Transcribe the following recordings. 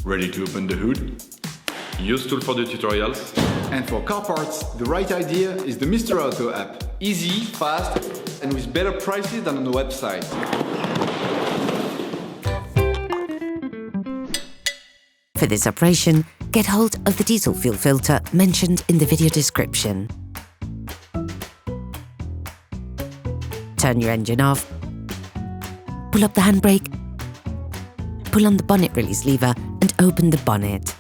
Ready to open the hood? UseTool for the tutorials. And for car parts, the right idea is the Mr. Auto app. Easy, fast, and with better prices than on the website. For this operation, get hold of the diesel fuel filter mentioned in the video description. Turn your engine off. Pull up the handbrake. Pull on the bonnet release lever and open the bonnet.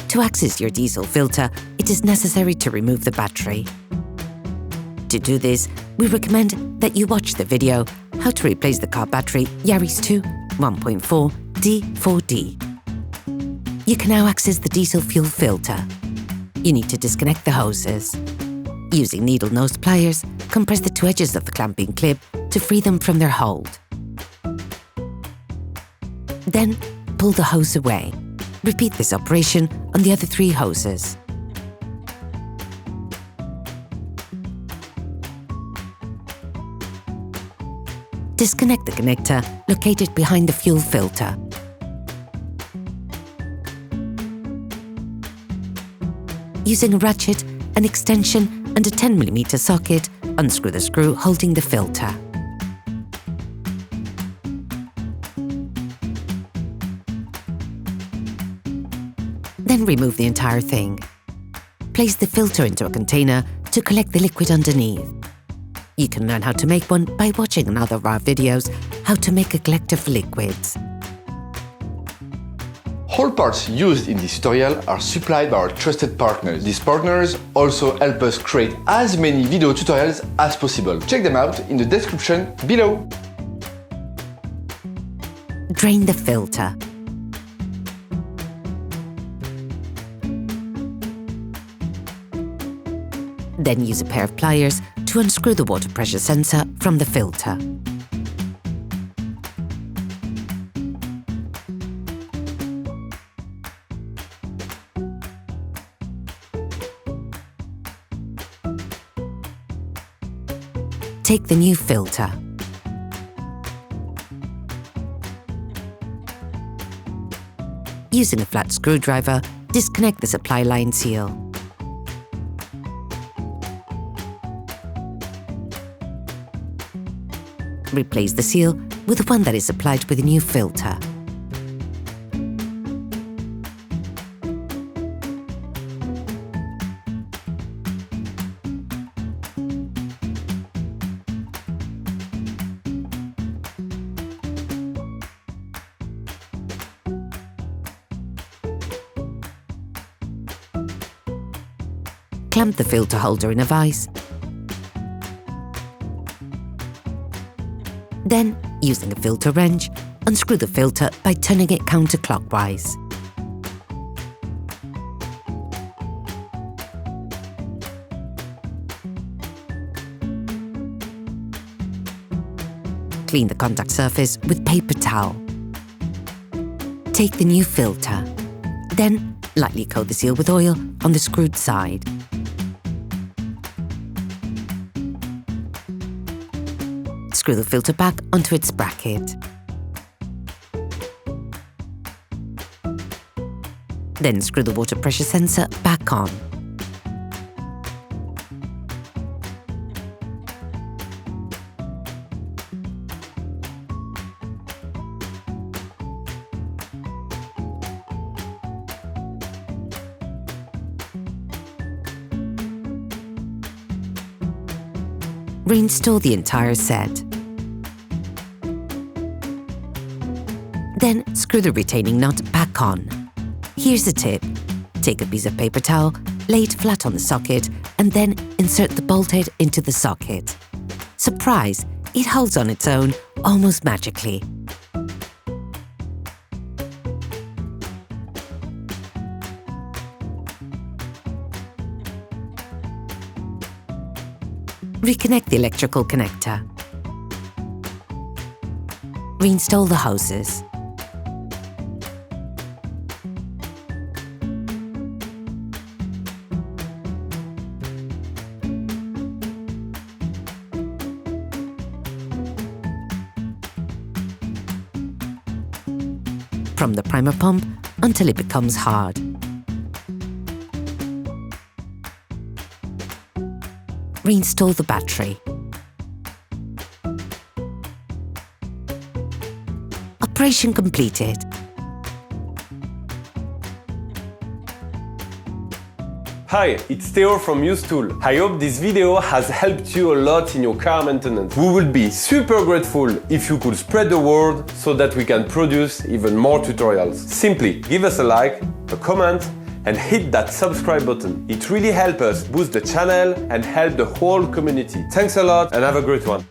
To access your diesel filter, it is necessary to remove the battery. To do this, we recommend that you watch the video How to Replace the Car Battery Yaris 2 1.4 D-4D. You can now access the diesel fuel filter. You need to disconnect the hoses. Using needle-nose pliers, compress the two edges of the clamping clip to free them from their hold. Then, pull the hose away. Repeat this operation on the other three hoses. Disconnect the connector located behind the fuel filter. Using a ratchet, an extension and a 10mm socket, unscrew the screw holding the filter. Then remove the entire thing. Place the filter into a container to collect the liquid underneath. You can learn how to make one by watching another of our videos, How to Make a Collector for Liquids. All parts used in this tutorial are supplied by our trusted partners. These partners also help us create as many video tutorials as possible. Check them out in the description below. Drain the filter. Then use a pair of pliers to unscrew the water pressure sensor from the filter. Take the new filter. Using a flat screwdriver, disconnect the supply line seal. Replace the seal with one that is supplied with a new filter. Clamp the filter holder in a vise. Then, using a filter wrench, unscrew the filter by turning it counterclockwise. Clean the contact surface with paper towel. Take the new filter. Then, lightly coat the seal with oil on the screwed side. Screw the filter back onto its bracket. Then screw the water pressure sensor back on. Reinstall the entire set. Then screw the retaining nut back on. Here's a tip. Take a piece of paper towel, lay it flat on the socket, and then insert the bolt head into the socket. Surprise! It holds on its own, almost magically. Reconnect the electrical connector. Reinstall the hoses. from the primer pump until it becomes hard. Reinstall the battery. Operation completed. Hi, it's Theo from UseTool. I hope this video has helped you a lot in your car maintenance. We would be super grateful if you could spread the word so that we can produce even more tutorials. Simply give us a like, a comment, and hit that subscribe button. It really helps us boost the channel and help the whole community. Thanks a lot and have a great one.